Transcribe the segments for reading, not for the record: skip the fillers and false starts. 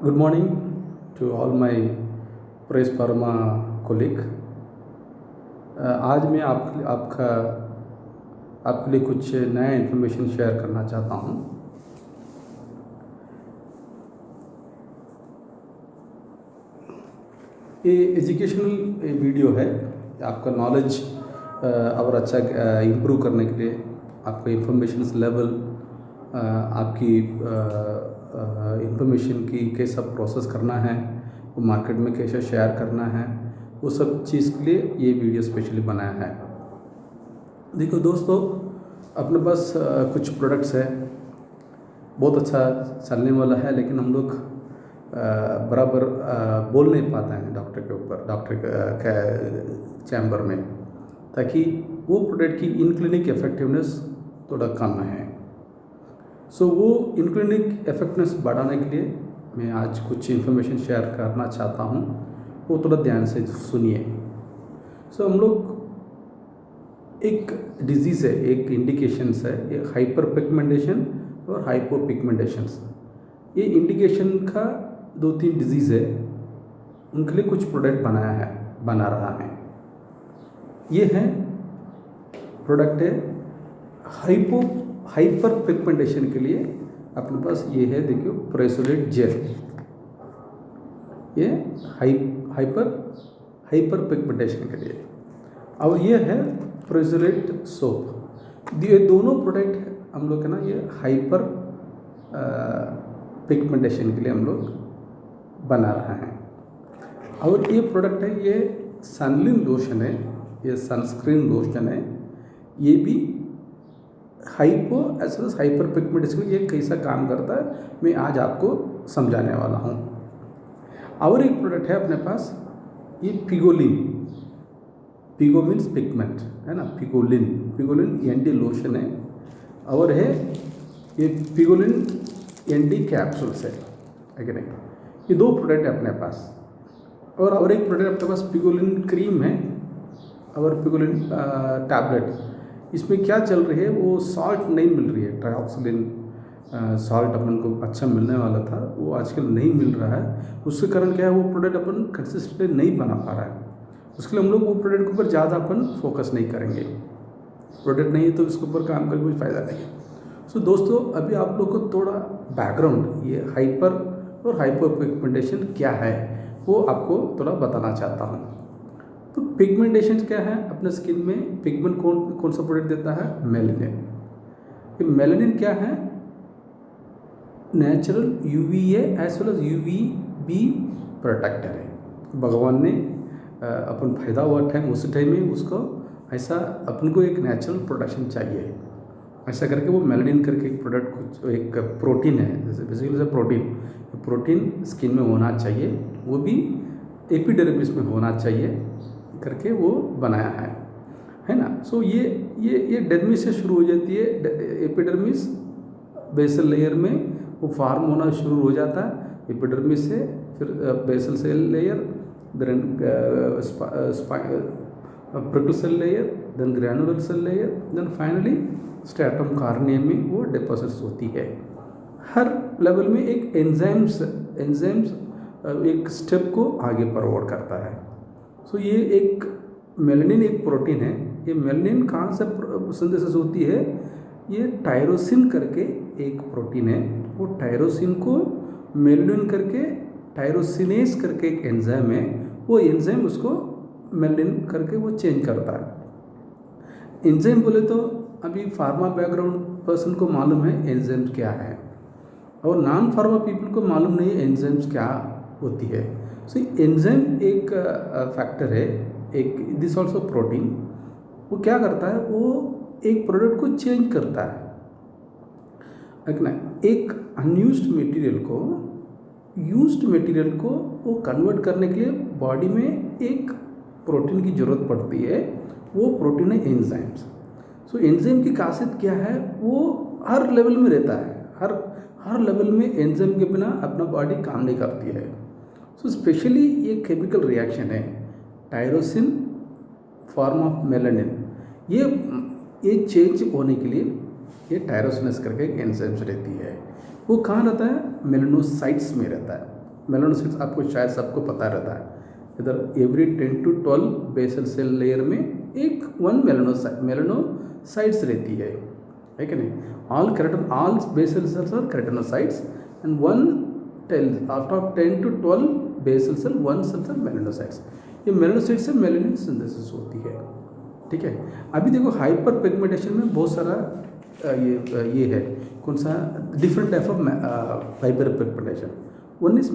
Good morning to all my press pharma colleague. आज मैं आपके लिए कुछ नया इन्फॉर्मेशन शेयर करना चाहता हूँ। ये एजुकेशनल वीडियो है, आपका नॉलेज और अच्छा इम्प्रूव करने के लिए, आपका इंफॉर्मेशन लेवल, आपकी इंफॉर्मेशन की कैसा प्रोसेस करना है, वो मार्केट में कैसे शेयर करना है, वो सब चीज़ के लिए ये वीडियो स्पेशली बनाया है। देखो दोस्तों, अपने पास कुछ प्रोडक्ट्स है, बहुत अच्छा चलने वाला है, लेकिन हम लोग बराबर बोल नहीं पाते हैं डॉक्टर के ऊपर, डॉक्टर के चैम्बर में, ताकि वो प्रोडक्ट की इनक्लिनिक इफेक्टिवनेस थोड़ा कम है। सो वो इनक्लिनिक इफेक्टिवनेस बढ़ाने के लिए मैं आज कुछ इन्फॉर्मेशन शेयर करना चाहता हूँ, वो थोड़ा ध्यान से सुनिए। सो हम लोग एक डिजीज़ है, एक इंडिकेशंस है, एक हाइपर पिगमेंटेशन और हाइपोपिगमेंटेशन। ये इंडिकेशन का 2-3 डिजीज़ है, उनके लिए कुछ प्रोडक्ट बना रहा है। ये है प्रोडक्ट है हाइपर पिगमेंटेशन के लिए। अपने पास ये है, देखियो, प्राइसोलिट जेल। ये हाइपर पिगमेंटेशन के लिए, और ये है प्राइसोलिट सोप। ये दोनों प्रोडक्ट हम लोग है ना, ये हाइपर पिगमेंटेशन के लिए हम लोग बना रहा है। और ये प्रोडक्ट है, ये सनलिन लोशन है, ये सनस्क्रीन लोशन है। ये भी hypo as well as hyper pigmentation ये कैसा काम करता है, मैं आज आपको समझाने वाला हूँ। और एक प्रोडक्ट है अपने पास, ये पिगोलिन। पिगो मीन्स पिगमेंट है ना, पिगोलिन एंटी लोशन है। और है ये पिगोलिन एंटी कैप्सूल्स है कि नहीं। ये 2 प्रोडक्ट है अपने पास। और एक प्रोडक्ट अपने पास पिगोलिन क्रीम है और पिगोलिन टैबलेट। इसमें क्या चल रही है, वो सॉल्ट नहीं मिल रही है। ट्राइऑक्सिलिन सॉल्ट अपन को अच्छा मिलने वाला था, वो आजकल नहीं मिल रहा है। उसके कारण क्या है, वो प्रोडक्ट अपन कंसिस्टेंटली नहीं बना पा रहा है। उसके लिए हम लोग वो प्रोडक्ट के ऊपर ज़्यादा अपन फोकस नहीं करेंगे। प्रोडक्ट नहीं है तो उसके ऊपर काम करके कोई फ़ायदा नहीं है। सो दोस्तों, अभी आप लोग को थोड़ा बैकग्राउंड, ये हाइपर और हाइपर पिगमेंटेशन क्या है, वो आपको थोड़ा बताना चाहता हूँ। तो पिगमेंटेशन क्या है, अपने स्किन में पिगमेंट कौन सा प्रोडक्ट देता है, मेलानिन। ये मेलानिन क्या है, natural UVA as well as UVB protector है। भगवान ने अपन फायदा हुआ टाइम, उस टाइम में उसको ऐसा अपन को एक नेचुरल प्रोटेक्शन चाहिए, ऐसा करके वो मेलानिन करके एक प्रोडक्ट, कुछ एक प्रोटीन है, जैसे बेसिकली प्रोटीन स्किन में होना चाहिए, वो भी एपिडर्मिस में होना चाहिए करके वो बनाया है ना। सो ये डर्मिस से शुरू हो जाती है, एपिडर्मिस बेसल लेयर में वो फॉर्म होना शुरू हो जाता है। एपिडर्मिस से फिर basal cell layer, then prickle cell layer, then granular cell layer, then finally stratum corneum में वो डिपॉजिट्स होती है। हर लेवल में एक एंजाइम्स एक स्टेप को आगे फॉरवर्ड करता है। सो ये एक मेलानिन एक प्रोटीन है। ये मेलानिन कहाँ से सिंथेसिस होती है, ये टायरोसिन करके एक प्रोटीन है। वो टायरोसिन को मेलानिन करके, टायरोसिनेस करके एक एंजाइम है, वो एंजाइम उसको मेलानिन करके वो चेंज करता है। एंजाइम बोले तो अभी फार्मा बैकग्राउंड पर्सन को मालूम है एंजाइम क्या है, और नॉन फार्मा पीपल को मालूम नहीं है एंजाइम्स क्या होती है। सो एंजाइम एक फैक्टर है, एक दिस ऑल्सो प्रोटीन। वो क्या करता है, वो एक प्रोडक्ट को चेंज करता है। एक अनयूज्ड मटेरियल को वो कन्वर्ट करने के लिए बॉडी में एक प्रोटीन की ज़रूरत पड़ती है, वो प्रोटीन है एंजाइम्स। सो एंजाइम की खासियत क्या है, वो हर लेवल में रहता है, हर लेवल में एंजाइम के बिना अपना बॉडी काम नहीं करती है। सो स्पेशली ये केमिकल रिएक्शन है, टायरोसिन फॉर्म ऑफ मेलानिन, ये चेंज होने के लिए ये टायरोसिनेस करके एक एंजाइम्स रहती है। वो कहाँ रहता है, मेलानोसाइट्स में रहता है। मेलानोसाइट्स आपको शायद सबको पता रहता है, इधर every 10 to 12 basal cell layer में एक वन मेलानोसाइट्स रहती है कि नहीं। All basal cells are keratinocytes and one tell out of 10 to 12 basal cell one cells are melanocytes. ये मेलानोसाइट्स से मेलानिन सिंथेसिस होती है, ठीक है। अभी देखो हाइपर पिगमेंटेशन में बहुत सारा ये है, कौन सा different type of hyper pigmentation. One is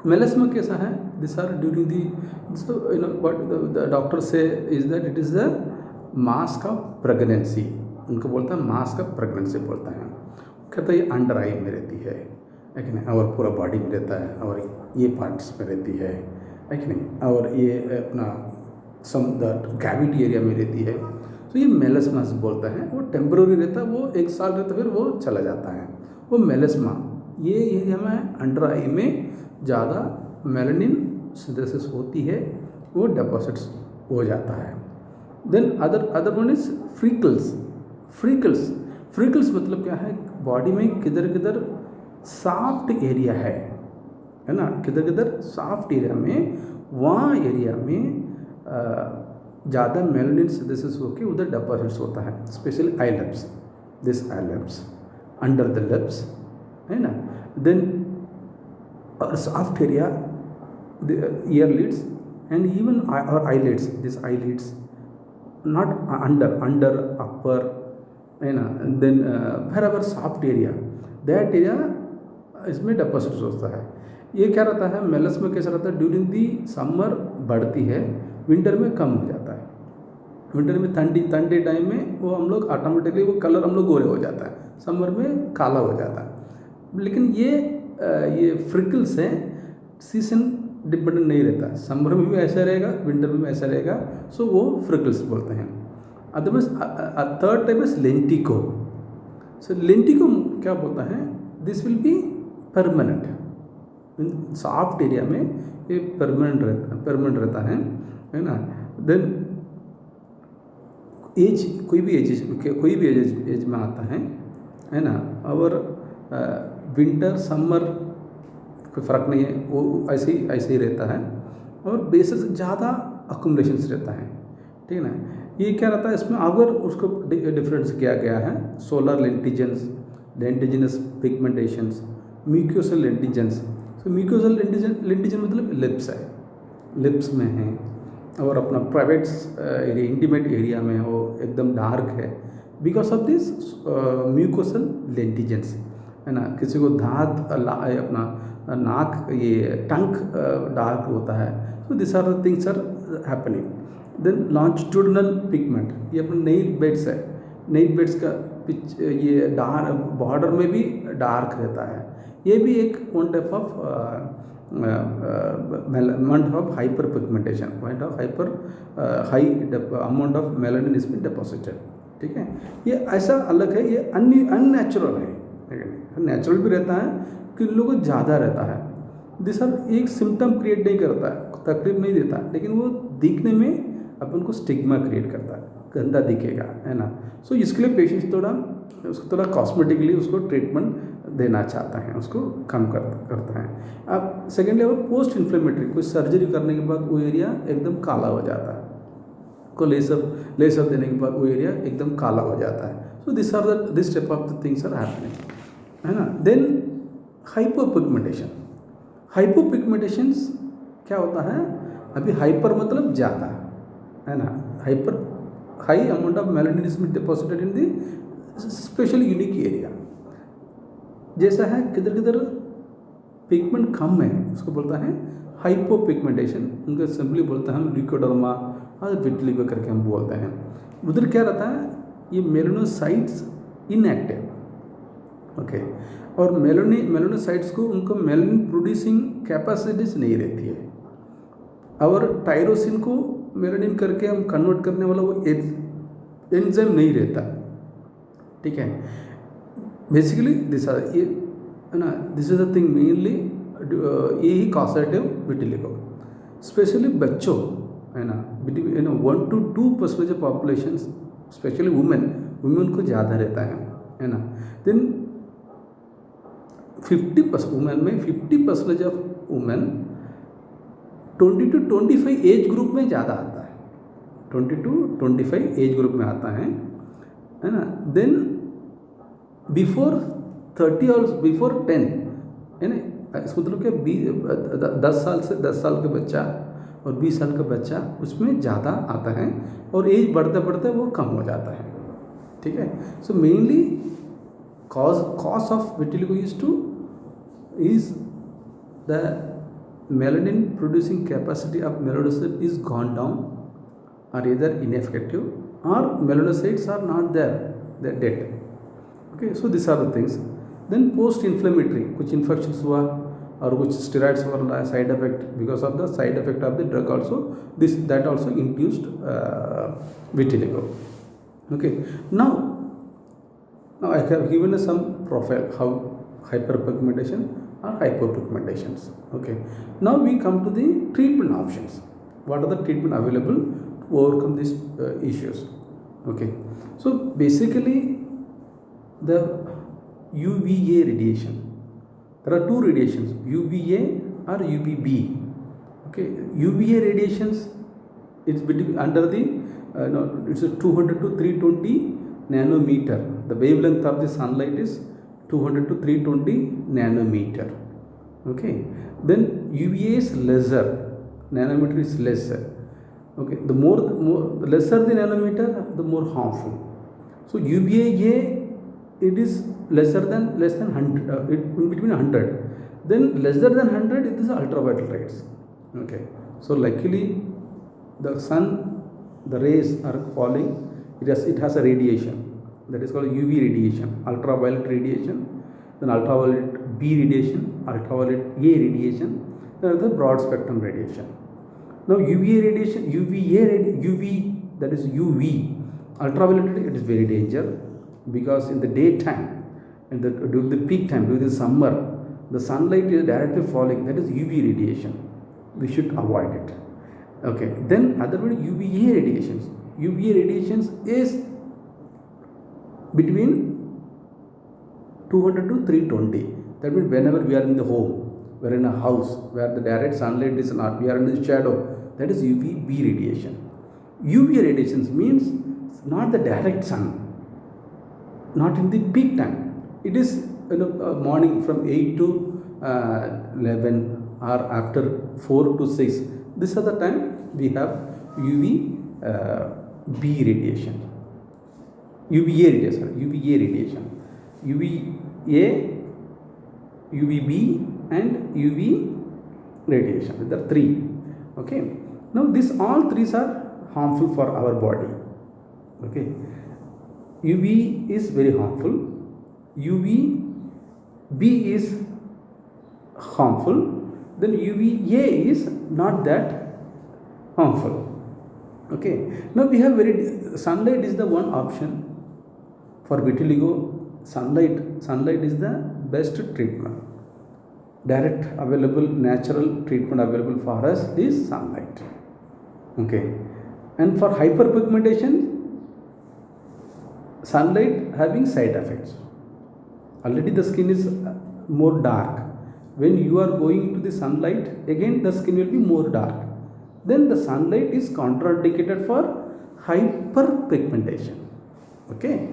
melasma कैसा है, this are during the what the doctor से is that it is the mask of pregnancy, उनको बोलता है मास्क ऑफ प्रेगनेंसी बोलता है। कहता है ये अंडर आई में रहती है कि नहीं, और पूरा बॉडी में रहता है, और ये पार्ट्स में रहती है कि नहीं, और ये अपना सम द कैविटी एरिया में रहती है। तो ये मेलास्मा बोलता है, वो टेम्पररी रहता है, वो 1 साल रहता है फिर वो चला जाता है, वो मेलास्मा। ये एरिया में अंडर आई में ज़्यादा मेलानिन सिंथेसिस होती है, वो डिपॉजिट्स हो जाता है। देन अदर वन इज फ्रीकल्स मतलब क्या है, बॉडी में किधर सॉफ्ट एरिया है ना, किधर सॉफ्ट एरिया में, वहाँ एरिया में ज़्यादा मेलानिन सिंथेसिस होकर उधर डिपॉजिट्स होता है, specially eye lips under the lips है ना। देन और soft area ear lids and even और eyelids, this eyelids not under upper है ना। Then wherever soft area that area इसमें डिपॉजिट्स होता है। ये क्या रहता है, मेलास्मा कैसा रहता है, ड्यूरिंग दी समर बढ़ती है, विंटर में कम हो जाता है। विंटर में ठंडी टाइम में वो हम लोग ऑटोमेटिकली वो कलर हम लोग गोरे हो जाता है, समर में काला हो जाता है। लेकिन ये फ्रिकल्स हैं, सीजन डिपेंडेंट नहीं रहता, समर में भी ऐसा रहेगा, विंटर में भी ऐसा रहेगा, सो वो फ्रिकल्स बोलते हैं। Otherwise third type is lentigo. So lentigo क्या बोलता है, this will be permanent, soft area में ये परमानेंट रहता है ना। देन एज कोई भी एज में आता है ना, और विंटर समर कोई फ़र्क नहीं है, वो ऐसे ही रहता है, और बेसिस ज़्यादा अकुमुलेशंस रहता है, ठीक है ना। ये क्या रहता है, इसमें अगर उसको डिफरेंस किया गया है, सोलर लेंटिजिनस पिगमेंटेशंस, म्यूकोसल लेंटिजेंस। तो म्यूकोसल लेंटिजन मतलब लिप्स है, लिप्स में है, और अपना प्राइवेट एरिया इंटीमेट एरिया में वो एकदम डार्क है बिकॉज ऑफ दिस म्यूकोसल लेंटिजेंस है ना। किसी को दांत अपना नाक ये टंक डार्क होता है, so this are the things are happening. Then longitudinal pigment, ये अपने नेल बेड्स है, नेल बेड्स का ये डार्क बॉर्डर में भी डार्क रहता है, ये भी एक one type of hyper pigmentation, point of high amount of melanin is been deposited, ठीक है। ये ऐसा अलग है, ये अननेचुरल है, नेचुरल भी रहता है, कि लोगों को ज़्यादा रहता है। दिस आर एक सिम्टम क्रिएट नहीं करता है, तकलीफ नहीं देता, लेकिन वो दिखने में अपन को स्टिग्मा क्रिएट करता है, गंदा दिखेगा है ना। सो इसके लिए पेशेंट थोड़ा कॉस्मेटिकली उसको ट्रीटमेंट देना चाहता है, उसको कम करता है। अब सेकेंड लेवल पोस्ट इन्फ्लेमेटरी, कोई सर्जरी करने के बाद वो एरिया एकदम काला हो जाता है, को लेसर देने के बाद वो एरिया एकदम काला हो जाता है। So this type of the things are happening, है ना। देन हाइपोपिगमेंटेशन क्या होता है, अभी हाइपर मतलब ज़्यादा है ना, high amount of melanin is deposited in the special unique area. जैसा है किधर पिगमेंट कम है, उसको बोलता है हाइपोपिगमेंटेशन, उनका सिंपली बोलते हैं हम ल्यूकोडर्मा और विटिलिगो करके हम बोलते हैं। उधर क्या रहता है, ये मेलानोसाइट्स इनएक्टिव, ओके, और मेलानोसाइट्स को उनको मेलानिन प्रोड्यूसिंग कैपेसिटीज नहीं रहती है, और टायरोसिन को मेलानिन करके हम कन्वर्ट करने वाला वो एंजाइम नहीं रहता, ठीक है। Basically this is the thing mainly, ये ही कॉजेटिव विटिलिगो, स्पेशली बच्चों है ना, 1 to 2% पॉपुलेशन, स्पेशली वुमेन को ज़्यादा रहता है ना। देन 50% वुमेन में 50% of women 20 to 25 age group में ज़्यादा आता है, 20 to 25 एज ग्रुप में आता है ना। देन बिफोर 30 और बिफोर 10 है ना, इसको मतलब क्या 10 साल से 10 साल का बच्चा और 20 साल का बच्चा उसमें ज़्यादा आता है, और एज बढ़ते बढ़ते वो कम हो जाता है, ठीक है। So mainly cause of vitiligo is the melanin producing capacity of melanocytes is gone down, or either ineffective, or melanocytes are not there, they're dead. Okay, so these are the things. Then post inflammatory, कुछ infections हुआ और कुछ steroids वाला side effect, because of the side effect of the drug also, that also induced vitiligo. Okay, now I have given some profile how hyperpigmentation or hypopigmentations. Okay, now we come to the treatment options. What are the treatment available to overcome these issues? Okay, so basically the UVA radiation, there are two radiations, UVA or UVB. Okay, UVA radiations, it's between under the it's a 200 to 320 nanometer. The wavelength of the sunlight is 200 to 320 nanometer. Okay, then UVA is lesser, nanometer is lesser. Okay, the lesser the nanometer, the more harmful. So UVA, it is less than 100, in between 100. Then lesser than 100, it is ultraviolet rays. Okay, so luckily the sun, the rays are falling, it has a radiation that is called UV radiation, ultraviolet radiation, then ultraviolet B radiation, ultraviolet A radiation, then the broad spectrum radiation. Now UVA radiation, UV, that is UV, ultraviolet, it is very dangerous, because in the daytime and during the peak time, during the summer, the sunlight is directly falling, that is UV radiation, we should avoid it. Okay, then otherwise UVA radiations, UVA radiations is between 200 to 320. That means whenever we are in the home, we are in a house where the direct sunlight is not, we are in the shadow, that is UVB radiation. UVA radiations means not the direct sun, not in the peak time. It is morning from 8 to 11 or after 4 to 6. This is the time we have UVB radiation. UVA radiation, UVA, UVB and UV radiation. There are three. Okay. Now these all three are harmful for our body. Okay. UV is very harmful. UVB is harmful. Then UVA is not that harmful. Okay. Now we have sunlight is the one option for vitiligo. Sunlight is the best treatment. Direct available natural treatment available for us is sunlight. Okay, and for hyperpigmentation, sunlight having side effects. Already the skin is more dark. When you are going into the sunlight, again the skin will be more dark. Then the sunlight is contraindicated for hyperpigmentation. Okay,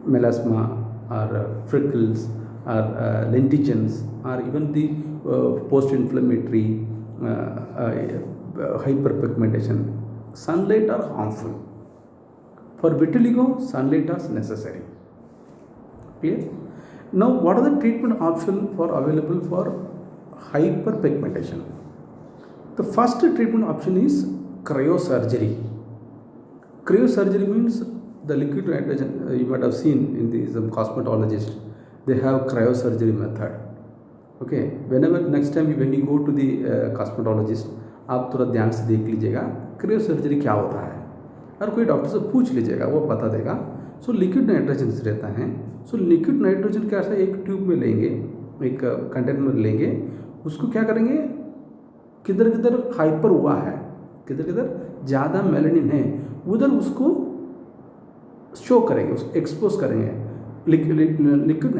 melasma or freckles or lentigens or even the post-inflammatory hyperpigmentation. Sunlight are harmful. For vitiligo, sunlight is necessary. Clear? Now, what are the treatment options available for hyperpigmentation? The first treatment option is cryosurgery. Cryosurgery means the liquid nitrogen, you might have seen in the some cosmetologists, they have cryosurgery method. Okay, whenever next time when you go to the cosmetologist, आप थोड़ा ध्यान से देख लीजिएगा cryosurgery क्या होता है, और कोई डॉक्टर से पूछ लीजिएगा, वो बता देगा. सो लिक्विड नाइट्रोजन रहता है. सो लिक्विड नाइट्रोजन क्या एक ट्यूब में लेंगे, एक कंटेनर में लेंगे, उसको क्या करेंगे, किधर किधर हाइपर हुआ है, किधर किधर ज़्यादा मेलानिन है, उधर उसको शो करेंगे, उसको एक्सपोज करेंगे. Liquid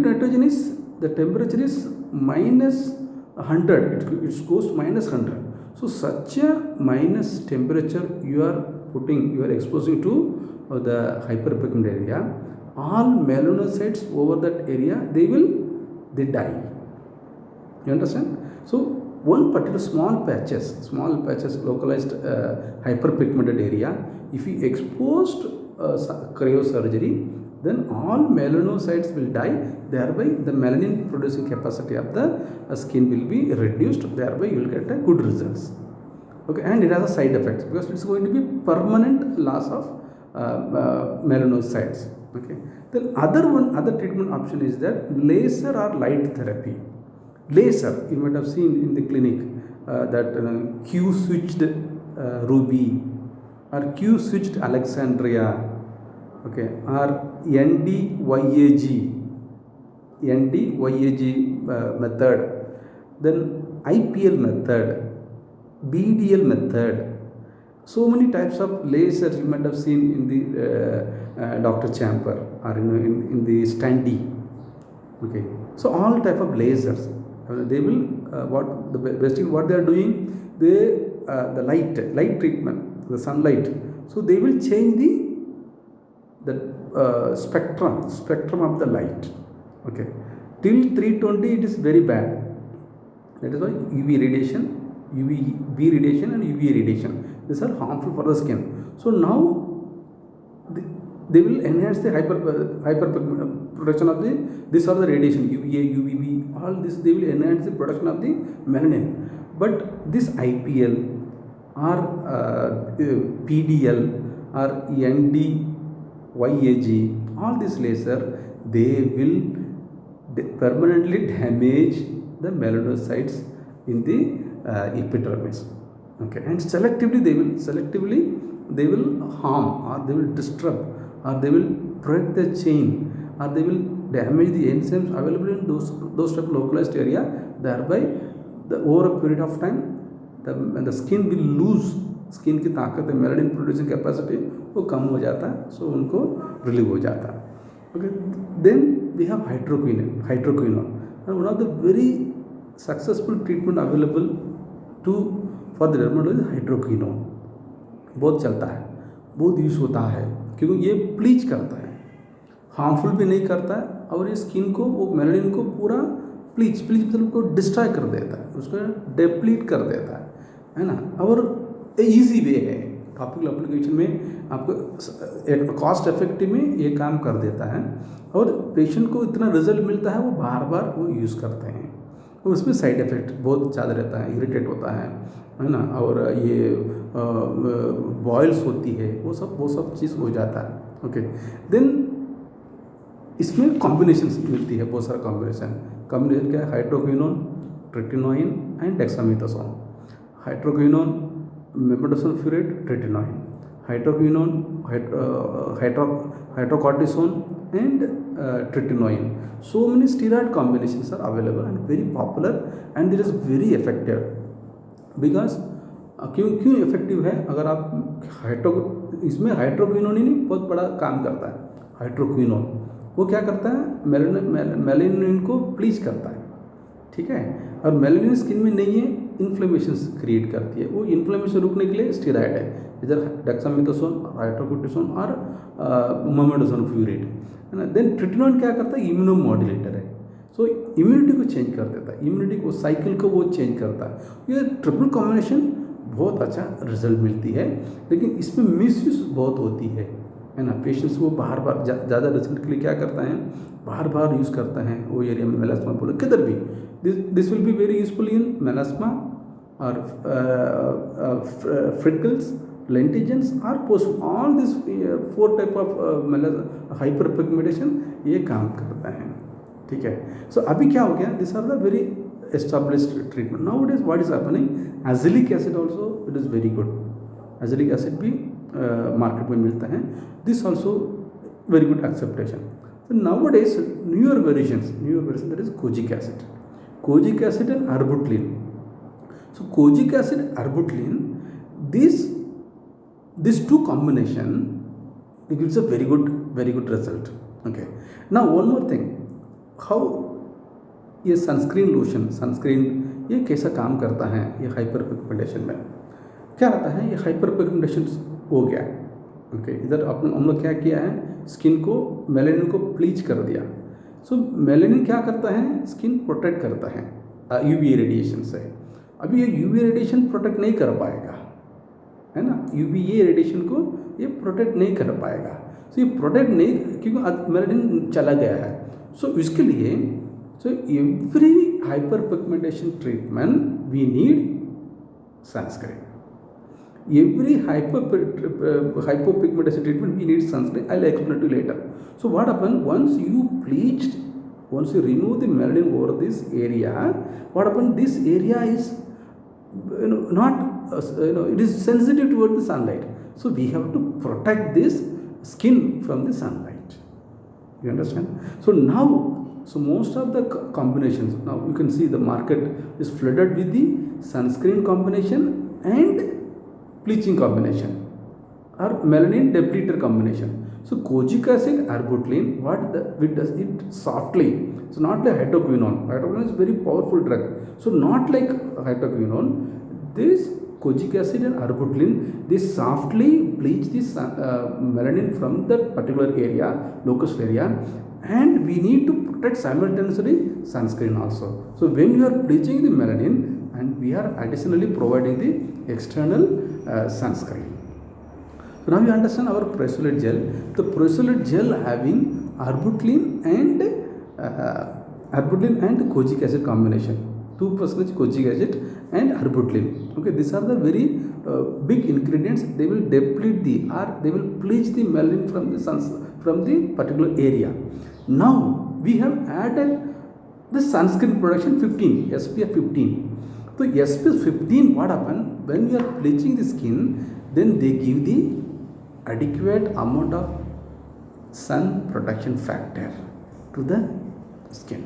nitrogen is the temperature is minus 100, it goes to minus 100. So such a minus temperature you are exposing to the hyperpigmented area. All melanocytes over that area, they die. You understand? So one particular small patches localized hyperpigmented area, if you exposed cryosurgery, then all melanocytes will die, thereby the melanin producing capacity of the skin will be reduced, thereby you will get a good results. Okay, and it has a side effects because it's going to be permanent loss of melanocytes. Okay, then other treatment option is that laser or light therapy. Laser, you might have seen in the clinic that Q switched ruby or Q switched Alexandria, okay, or NDYAG method, then IPL method, BDL method. So many types of lasers you might have seen in the doctor chamber or in the standee. Okay, so all type of lasers. They will what the best thing what they are doing, the light treatment, the sunlight. So they will change the spectrum of the light. Okay, till 320 it is very bad. That is why UV radiation, UVB radiation and UVA radiation, these are harmful for the skin. So now they will enhance the production of these are the radiation, UVA, UVB, all this, they will enhance the production of the melanin. But this IPL or PDL or NDYAG, all this laser, they will permanently damage the melanocytes in the epidermis. Okay, and selectively they will harm or they will disrupt or they will break the chain or they will damage the enzymes available in those type of localized area, thereby over a period of time the skin will lose, skin की ताकत है, melanin producing capacity वो कम हो जाता है, सो उनको relieve हो जाता है. Okay, then we have hydroquinone, and one of the very successful treatment available for the dermatology is hydroquinone. बहुत चलता है, बहुत यूज होता है क्योंकि ये प्लीच करता है, हार्मफुल भी नहीं करता है और ये स्किन को, वो मेलानिन को पूरा प्लीच मतलब को डिस्ट्रॉय कर देता है, उसको डेप्लीट कर देता है ना. और इजी वे है, टॉपिकल एप्लीकेशन में आपको एक कॉस्ट इफेक्टिव में ये काम कर देता है और पेशेंट को इतना रिजल्ट मिलता है, वो बार बार वो यूज़ करते हैं. और उसमें साइड इफ़ेक्ट बहुत ज़्यादा रहता है, इरिटेट होता है ना, और ये बॉयल्स होती है, वो सब चीज़ हो जाता है. ओके, देन इसमें कॉम्बिनेशन मिलती है, बहुत सारा कॉम्बिनेशन क्या है, hydroquinone, tretinoin and dexamethasone. Hydroquinone, mebendazole furoate, tretinoin, hydroquinone, hydrocortisone and tretinoin. So many steroid combinations are available and very popular and it is very effective. Because क्यों effective है, अगर आप इसमें हाइड्रोक्विनोन ही नहीं बहुत बड़ा काम करता है. हाइड्रोक्विनोन वो क्या करता है, मेलानिन को प्लीच करता है, ठीक है, और मेलानिन स्किन में नहीं है, इन्फ्लेमेशन क्रिएट करती है. वो इन्फ्लेमेशन रुकने के लिए स्टेरॉइड है, इधर डेक्सामेथासोन, हाइड्रोकोर्टिसोन और मेबेडाजोल फ्यूरेट है ना. देन ट्रेटिनोइन क्या करता है, इम्यूनो मॉड्यूलेटर है, सो इम्यूनिटी को चेंज कर देता है, इम्यूनिटी को साइकिल को वो चेंज करता है. ये ट्रिपल कॉम्बिनेशन बहुत अच्छा रिजल्ट मिलती है, लेकिन इसमें मिसयूज बहुत होती है ना. पेशेंट्स वो बार बार ज़्यादा रिजल्ट के लिए क्या करता है, बार बार यूज़ करता है. वो एरिया में मेलास्मा बोलो किधर भी, this will be very useful in melasma और फ्रिकल्स, लेंटिजेंस और post, all this 4 type of hyperpigmentation ये काम करता है, ठीक है. सो अभी क्या हो गया, this are the very established treatment. Now it is what is happening, azelaic acid also it is very good. Azelaic acid भी मार्केट में मिलता है, this also very good acceptation. Nowadays newer variation that is kojic acid and arbutin. So kojic acid, erbutlin, these two combination, it gives a very good result. Okay. Now one more thing, how ये sunscreen lotion, sunscreen ये कैसा काम करता है ये hyper pigmentation में? क्या रहता है, ये हाइपर पिगमेंटेशन हो गया, ओके, इधर हम लोग क्या किया है, स्किन को मेलानिन को प्लीच कर दिया। सो मेलानिन क्या करता है, स्किन प्रोटेक्ट करता है यूवी रेडिएशन से। अभी ये यूवी रेडिएशन प्रोटेक्ट नहीं कर पाएगा, है ना, यूवी रेडिएशन को ये प्रोटेक्ट नहीं कर पाएगा। सो ये प्रोटेक्ट नहीं, क्योंकि मेलानिन चला गया है। सो इसके लिए so every hyper pigmentation treatment we need sunscreen. Every hypopigmentation treatment we need sunscreen. I'll explain to you later. So what happens once you bleached, once you remove the melanin over this area, what happens? This area is not it is sensitive toward the sunlight. So we have to protect this skin from the sunlight. You understand? So now, so most of the combinations now you can see the market is flooded with the sunscreen combination and bleaching combination or melanin depleter combination. So kojic acid, ergotlin, it does it softly. So not like hydroquinone. Hydroquinone is very powerful drug. So not like hydroquinone. This kojic acid and ergotlin, they softly bleach this melanin from that particular area, locus area, and we need to protect simultaneously sunscreen also. So when you are bleaching the melanin, and we are additionally providing the external sunscreen. So now you understand our PRAISOLITE gel. The PRAISOLITE gel having ergotlin and kojic acid combination, 2% kojic acid and ergotlin. Okay, these are the very big ingredients. They will deplete they will bleach the melanin from the particular area. Now we have added the sunscreen production 15, SPF 15. So SPF 15, what happens when we are bleaching the skin, then they give the adequate amount of sun protection factor to the skin.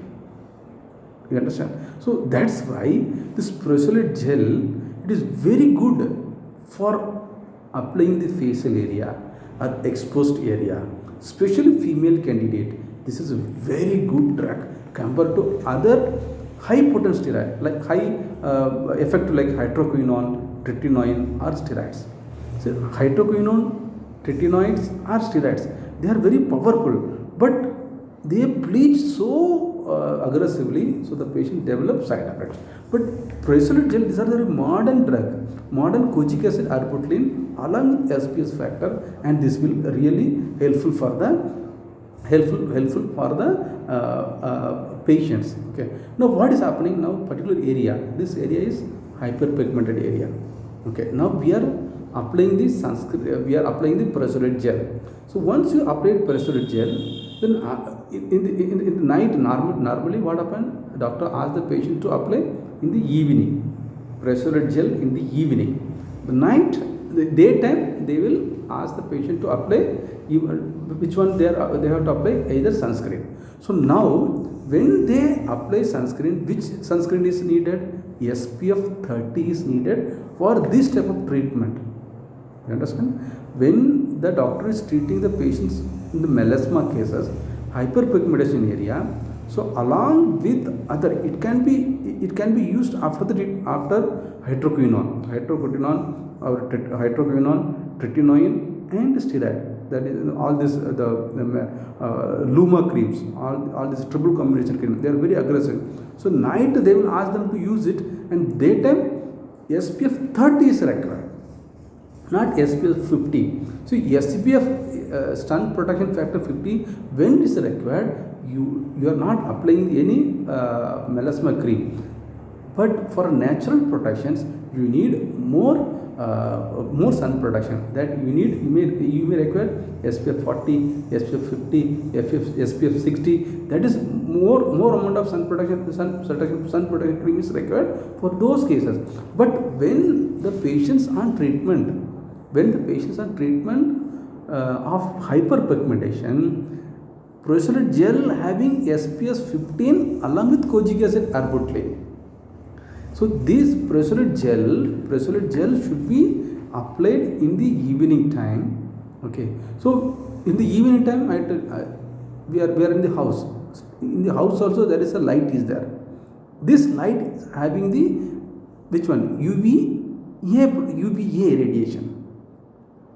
You understand? So that's why this PRAISOLITE gel, it is very good for applying the facial area or exposed area, especially female candidate. This is a very good drug compared to other high potent steroid, like high effective like hydroquinone, tretinoin or steroids. So hydroquinone, tretinoids or steroids, they are very powerful, but they bleach so aggressively, so the patient develops side effects. But PRAISOLITE gel, these are very modern drug, modern kojic acid, ergotlin along with SPS factor, and this will really helpful for the patients. Okay. Now what is happening now? Particular area. This area is hyperpigmented area. Okay. Now we are applying the sunscreen. We are applying the PRAISOLITE gel. So once you apply PRAISOLITE gel, then in the night normally what happens? Doctor asks the patient to apply in the evening. PRAISOLITE gel in the evening. The night, the daytime, they will ask the patient to apply which one they have to apply, either sunscreen. So now when they apply sunscreen, which sunscreen is needed? SPF 30 is needed for this type of treatment. You understand? When the doctor is treating the patients in the melasma cases, hyperpigmentation area, so along with other, it can be used after hydroquinone, tretinoin and steroid. That is all this Luma creams, all this triple combination cream. They are very aggressive. So night they will ask them to use it, and daytime SPF 30 is required, not SPF 50. So SPF sun protection factor 50, when it is required, you are not applying any melasma cream. But for natural protections, you need more sun protection. That you may require SPF 40, SPF 50, SPF 60. That is more amount of sun protection cream is required for those cases. But when the patients on treatment, of hyperpigmentation, PRAISOLITE gel having SPF 15 along with kojic acid, ergotlin. So this PRAISOLITE gel should be applied in the evening time. Okay. So in the evening time, we are in the house. In the house also there is a light is there. This light is having the which one? UVA radiation.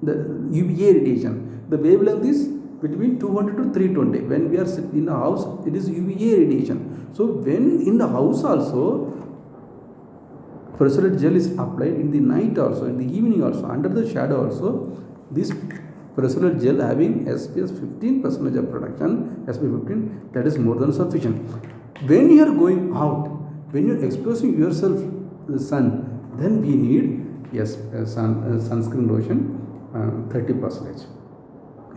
The UVA radiation. The wavelength is between 200 to 320. When we are in the house, it is UVA radiation. So when in the house also, PRAISOLITE gel is applied in the night also, in the evening also, under the shadow also. This PRAISOLITE gel having SPF 15% of production, SPF 15, that is more than sufficient. When you are going out, when you are exposing yourself to the sun, then we need sunscreen lotion 30%.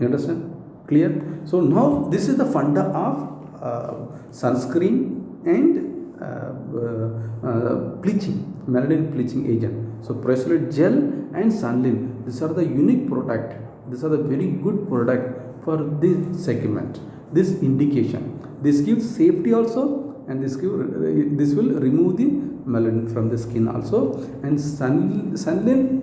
You understand? Clear? So now this is the funda of sunscreen and bleaching, melanin bleaching agent. So PRAISOLITE gel and SUNLYN, these are the unique product. These are the very good product for this segment, this indication. This gives safety also, and this will remove the melanin from the skin also. And SUNLYN,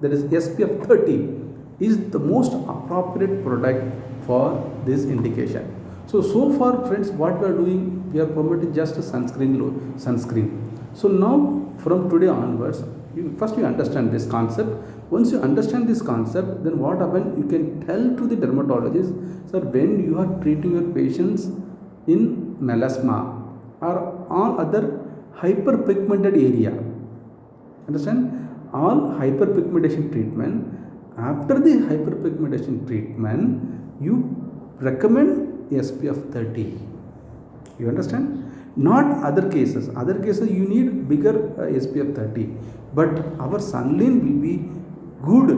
that is SPF 30, is the most appropriate product for this indication. So far friends, what we are doing, we are promoting just a sunscreen. So now from today onwards, first you understand this concept. Once you understand this concept, then what happens, you can tell to the dermatologist, sir, when you are treating your patients in melasma or all other hyperpigmented area, understand, all hyperpigmentation treatment, after the hyperpigmentation treatment, you recommend SPF 30. You understand? Not other cases. Other cases you need bigger SPF 30. But our SUNLYN will be good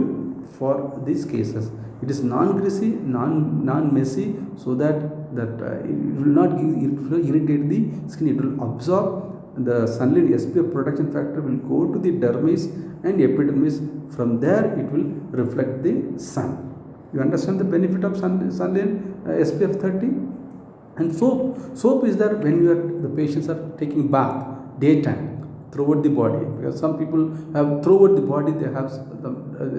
for these cases. It is non-greasy, non-messy, so that it will not irritate the skin. It will absorb. The SUNLYN SPF protection factor will go to the dermis and epidermis. From there it will reflect the sun. You understand the benefit of SUNLYN SPF 30? And soap is there when the patients are taking bath daytime throughout the body, because some people have throughout the body,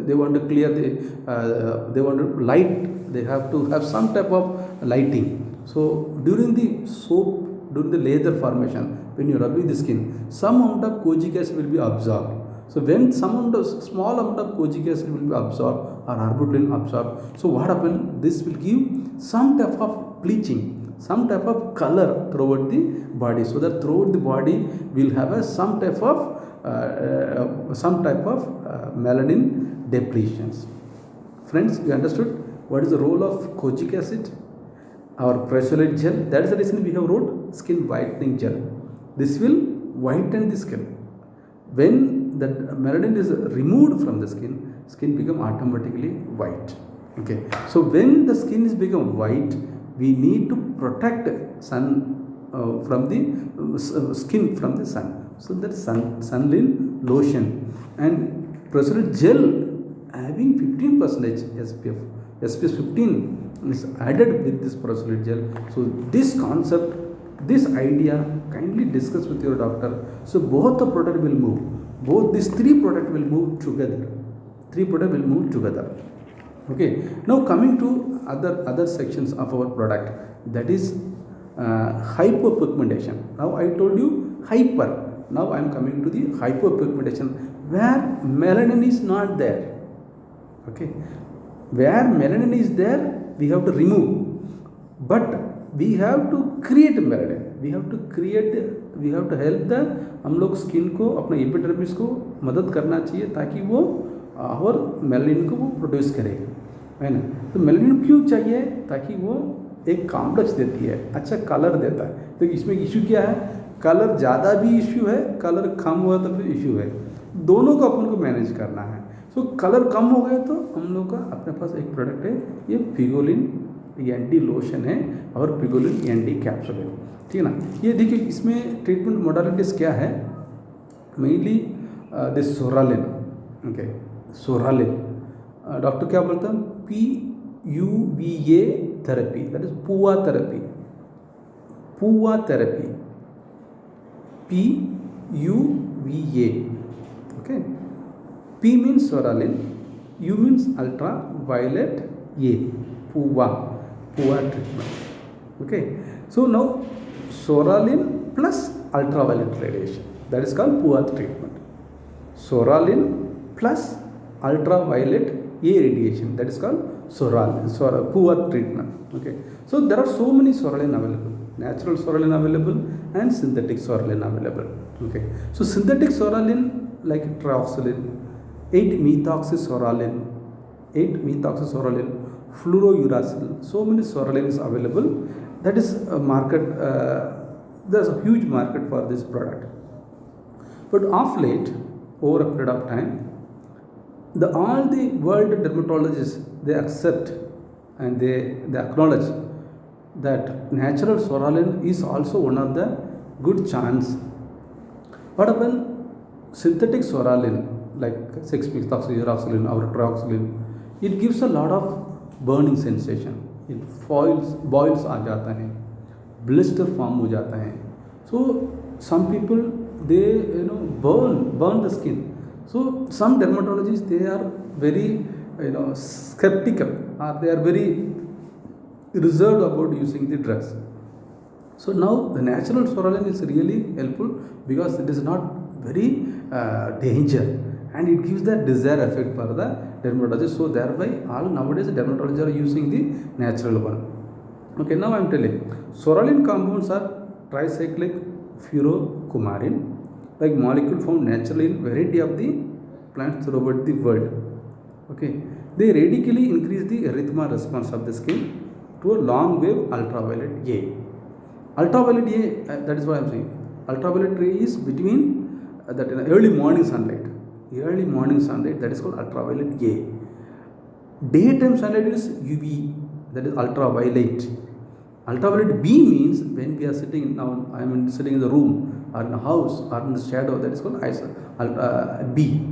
they want to clear they want to light, they have to have some type of lighting. So during the soap, during the lather formation, when you are rubbing the skin, some amount of kojic acid will be absorbed. So when small amount of kojic acid will be absorbed or ergotamine absorbed, so what happens? This will give some type of bleaching, some type of color throughout the body, so that throughout the body will have some type of melanin depletions. Friends, you understood what is the role of kojic acid? Our PRAISOLITE gel, that is the reason we have wrote skin whitening gel. This will whiten the skin. When the melanin is removed from the skin become automatically white. Okay. So when the skin is become white, we need to protect sun from the skin from the sun. So that SUNLYN lotion and PRAISOLITE gel having 15% SPF 15 is added with this PRAISOLITE gel. So this concept, this idea, kindly discuss with your doctor. So both the product will move. Both these three products will move together. Okay. Now coming to other sections of our product, that is hypopigmentation. Now I told you hyper. Now I am coming to the hypopigmentation, where melanin is not there. Okay. Where melanin is there, we have to remove, but we have to create melanin. We have to help the हम लोग skin को, अपने epidermis को मदद करना चाहिए, ताकि वो और मेलानिन को वो प्रोड्यूस करेगा, है ना. तो मेलानिन क्यों चाहिए? ताकि वो एक कॉम्प्लेक्स देती है, अच्छा कलर देता है. तो इसमें इशू क्या है? कलर ज़्यादा भी इशू है, कलर कम हुआ तो भी इशू है. दोनों को अपन को मैनेज करना है. सो कलर कम हो गया तो हम लोग का अपने पास एक प्रोडक्ट है, ये पिगोलिन एंटी लोशन है और पिगोलिन एंटी कैप्सूल है. ठीक है ना. ये देखिए इसमें ट्रीटमेंट मोडालिटीज़ क्या है. Mainly this psoralen. Okay, psoralen doctor क्या बोलता है? PUVA therapy, that is PUVA therapy. PUVA. Okay, P means soralin, U means ultraviolet A, PUA treatment. Okay, so now soralin plus ultraviolet radiation. That is called PUA treatment. Soralin plus ultraviolet A radiation, that is called PUA treatment. Okay, so there are so many Soralin available, natural Soralin available and synthetic Soralin available. Okay, so synthetic Soralin like trioxolin, 8-methoxysoralin, fluorouracil, so many Soralins available. That is a market, there's a huge market for this product. But of late, over a period of time, all the world dermatologists, they accept and they acknowledge that natural Soralin is also one of the good chance. What happened? Synthetic Soralin like 6-methoxyuracil or trioxolin, it gives a lot of burning sensation. It boils आ जाता है, blister form हो जाता है. So some people, they burn the skin. So some dermatologists, they are very skeptical, or they are very reserved about using the drugs. So now the natural Soralin is really helpful because it is not very danger, and it gives that desired effect for the dermatologist. So thereby all nowadays dermatologists are using the natural one. Okay, now I am telling Soralin compounds are tricyclic furocumarin, like molecule found naturally in variety of the plants throughout the world. Okay, they radically increase the erythema response of the skin to a long wave ultraviolet A. Ultraviolet A, that is what I am saying. Ultraviolet A is between that early morning sunlight. Early morning sunlight, that is called ultraviolet A. Daytime sunlight is UV, that is ultraviolet. Ultraviolet B means when we are sitting, now I am sitting in the room or in a house or in the shadow, that is called B.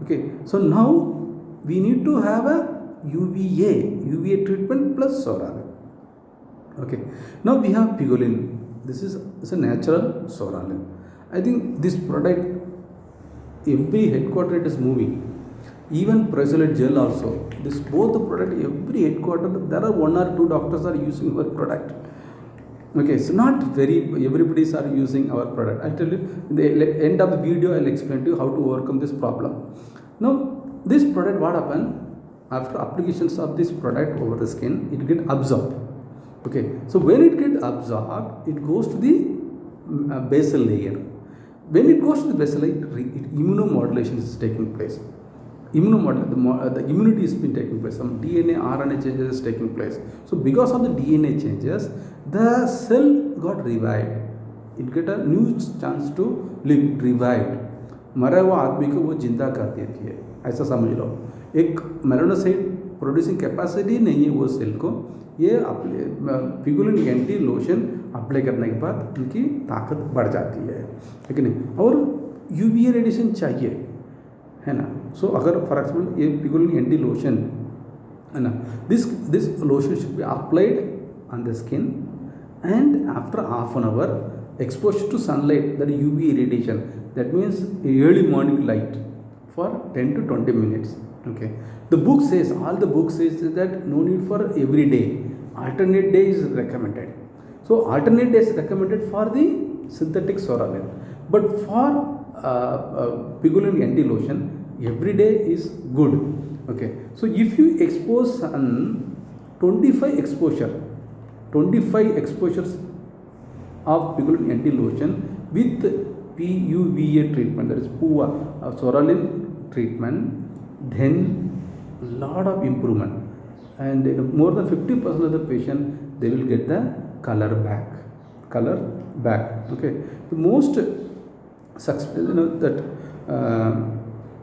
Okay, so now we need to have a UVA treatment plus Soralin. Okay, now we have PIGOLYN. This is a natural Soralin. I think this product, every headquarter it is moving. Even PRAISOLITE Gel also. This both the product, every headquarter, there are 1 or 2 doctors are using our product. Okay, so not everybody are using our product. I'll tell you, in the end of the video, I'll explain to you how to overcome this problem. Now, this product, what happens? After applications of this product over the skin, it get absorbed. Okay, so when it get absorbed, it goes to the basal layer. When it goes to the basal layer, immunomodulation is taking place. The immunity is been taking place. Some DNA, RNA changes is taking place. So because of the DNA changes, the cell got revived. It get a new chance to live, revived. मरा हुआ आदमी को वो जिंदा कर देती है, ऐसा समझ लो. एक मेलानोसाइट प्रोड्यूसिंग कैपेसिटी नहीं है वो सेल को. ये पिगोलिन एंटी लोशन अप्लाई करने के बाद उनकी ताकत बढ़ जाती है, ठीक नहीं. और यूवीए रेडिएशन चाहिए, है ना. सो अगर फॉर एग्जाम्पल ये पिगोलिन एंटी लोशन है ना, this lotion should be applied on the skin and after half an hour exposure to sunlight, that is UV radiation, that means early morning light for 10 to 20 minutes. Okay, the book says, all the book says that no need for every day, alternate day is recommended. So alternate day is recommended for the synthetic Soralin, but for Pigolyn anti lotion every day is good. Okay, so if you expose sun 25 exposures of Pigolyn anti lotion with PUVA treatment, that is PUA Soralin treatment, then lot of improvement, and more than 50% of the patient, they will get the color back. Okay, the most success, that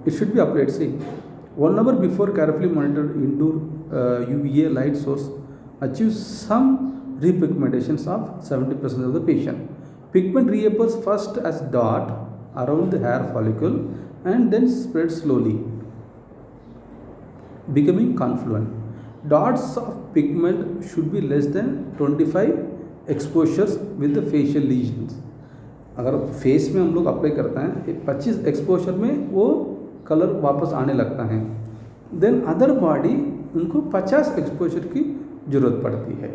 it should be applied, see, 1 hour before, carefully monitor indoor UVA light source, achieve some repigmentations of 70% of the patient. Pigment reappears first as dot around the hair follicle and then spreads slowly, becoming confluent. Dots of pigment should be less than 25 exposures with the facial lesions. अगर face में हम लोग apply करते हैं 25 exposure में वो colour वापस आने लगता है. देन अदर बॉडी उनको 50 एक्सपोजर की ज़रूरत पड़ती है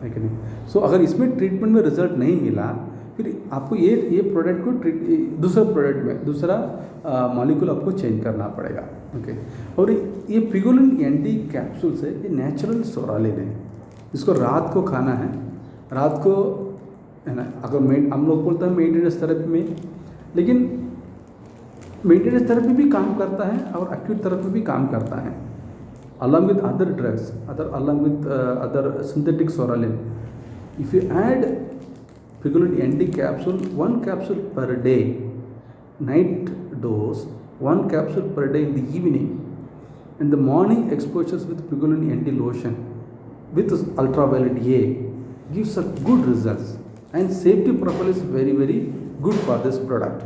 कि नहीं. सो अगर इसमें ट्रीटमेंट में रिजल्ट नहीं मिला, फिर आपको ये प्रोडक्ट को दूसरा प्रोडक्ट में दूसरा मॉलिक्यूल आपको चेंज करना पड़ेगा। ओके, और ये पिगोलिन एंटी कैप्सूल से ये नेचुरल सोरालिन है, इसको रात को खाना है, रात को है ना। अगर हम लोग बोलते हैं मेंटेनेंस थेरेपी में, लेकिन मेंटेनेंस थेरेपी भी काम करता है और एक्यूट थेरेपी भी काम करता है, along with other drugs, along with other synthetic sorolin. If you add PIGOLYN ND capsule, one capsule per day, night dose, one capsule per day in the evening, and the morning exposures with PIGOLYN ND lotion with ultraviolet A gives a good results, and safety profile is very very good for this product.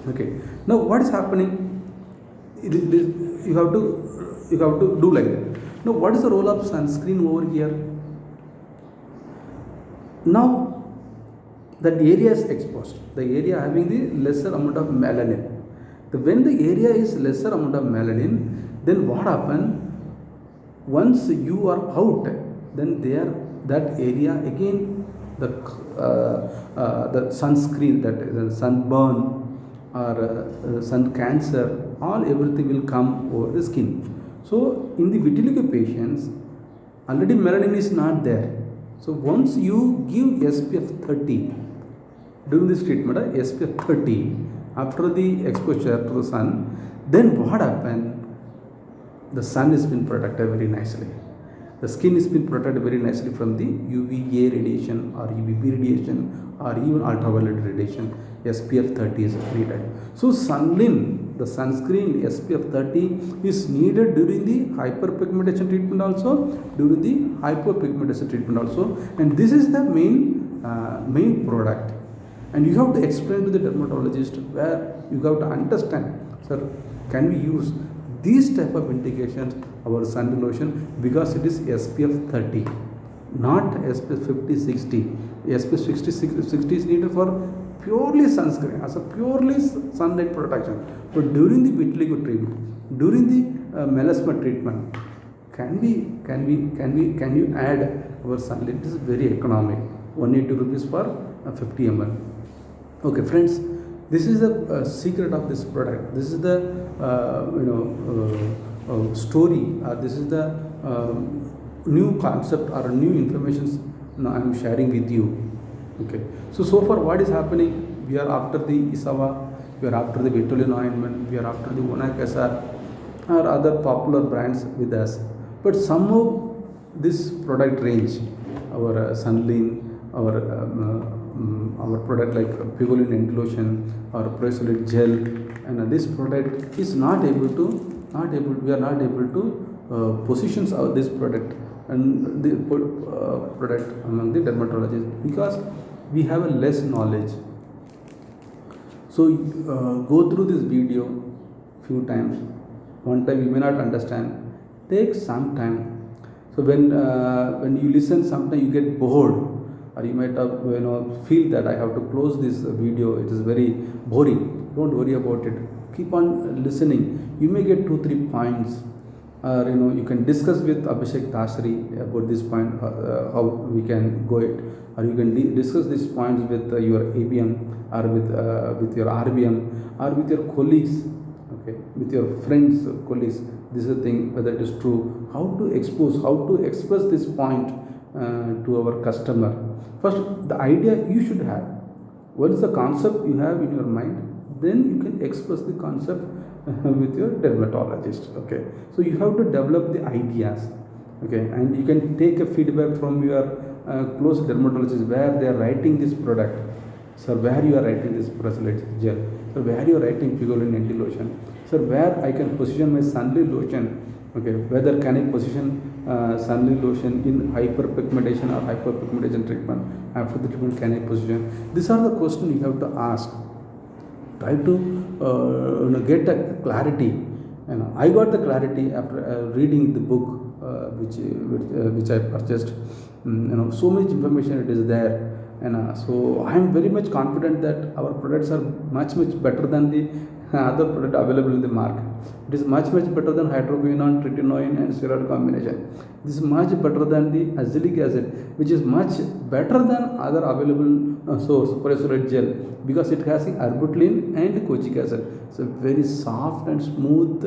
Okay, now what is happening? You have to do like that. Now what is the role of sunscreen over here? Now that area is exposed, the area having the lesser amount of melanin. When the area is lesser amount of melanin, then what happen? Once you are out, then that area again the sunscreen, that the sunburn or sun cancer, all everything will come over the skin. So in the vitiligo patients, already melanin is not there. So once you give SPF 30 during this treatment, SPF 30 after the exposure to the sun, then what happen? The sun has been protected very nicely. The skin has been protected very nicely from the UVA radiation or UVB radiation or even ultraviolet radiation. SPF 30 is needed. So SUNLYN, the sunscreen SPF 30 is needed during the hyperpigmentation treatment also, during the hypopigmentation treatment also, and this is the main product. And you have to explain to the dermatologist, where you have to understand, sir, can we use these type of indications our SUNLYN lotion, because it is SPF 30, not SPF 50, 60. SPF 60 is needed for purely sunscreen, as a purely sunlight protection. But during the vitiligo treatment, during the melasma treatment, can you add our SUNLYN? It is very economic, 180 rupees for 50 ml. Okay, friends, this is the secret of this product. This is the story. This is the new concept or new information now I am sharing with you. Okay, so far what is happening? We are after the Isava, we are after the Vitoline ointment, we are after the Onak SR or other popular brands with us. But somehow this product range, our SUNLYN, our product like PIGOLYN ND lotion or PRAISOLITE gel, and this product is we are not able to position this product and the product among the dermatologists, because we have a less knowledge. So go through this video few times. One time you may not understand, take some time. So when you listen, sometimes you get bored, or you might have feel that I have to close this video, it is very boring. Don't worry about it, keep on listening. You may get 2-3 points, or you can discuss with Abhishek Dashri about this point, how we can go it, or you can discuss these points with your ABM or with your RBM or with your colleagues, okay, with your friends, colleagues. This is the thing, whether it is true, how to express this point to our customer. First, the idea you should have. Once the concept you have in your mind, then you can express the concept with your dermatologist. Okay, so you have to develop the ideas. Okay, and you can take a feedback from your close dermatologist, where they are writing this product. Sir, where you are writing this PRAISOLITE gel? Sir, where you are writing PIGOLYN ND lotion? Sir, where I can position my SUNLYN lotion? Okay, whether can I position SUNLYN lotion in hyperpigmentation or hyperpigmentation treatment? After the treatment, can I position? These are the questions you have to ask. Try to get a clarity. I got the clarity after reading the book which I purchased. So much information it is there, and so I am very much confident that our products are much better than the other product available in the market. It is much better than hydroquinone, tretinoin and steroid combination. This is much better than the azelaic acid, which is much better than other available source, PRAISOLITE gel, because it has erbutlin and kojic acid. So very soft and smooth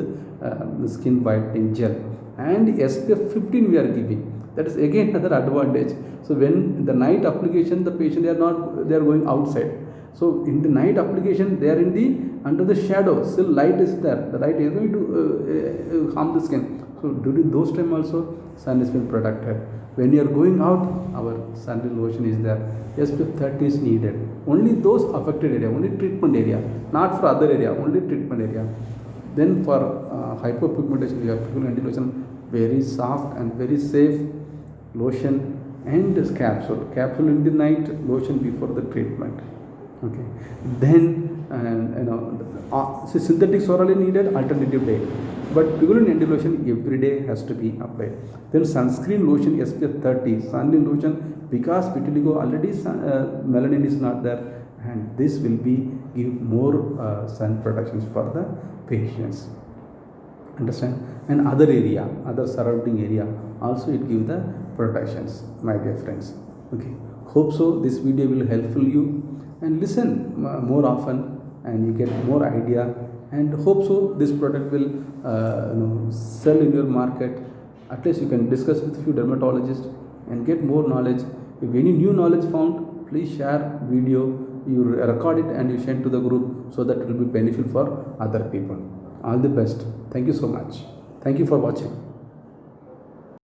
skin whitening gel. And SPF 15 we are giving. That is again another advantage. So when the night application, the patient they are going outside. So in the night application, they are in the under the shadow. Still light is there. The light is going to harm the skin. So during those time also, sun is being protected. When you are going out, our SUNLYN lotion is there. SPF 30 is needed. Only those affected area, only treatment area, not for other area, only treatment area. Then for hypopigmentation, we have PIGOLYN lotion, very soft and very safe lotion, and this capsule in the night, lotion before the treatment. Okay, then so synthetics orally needed, alternative day, but PIGOLYN lotion every day has to be applied. Then sunscreen lotion SPF 30, SUNLYN lotion, because vitiligo already melanin is not there, and this will be give more sun protections for the patients. Understand? And other area, other surrounding area also it give the protections, my dear friends. Okay, hope so this video will helpful you, and listen more often and you get more idea, and hope so this product will sell in your market. At least you can discuss with few dermatologists and get more knowledge. If any new knowledge found, please share video, you record it and you send to the group, so that it will be beneficial for other people. All the best. Thank you so much. Thank you for watching.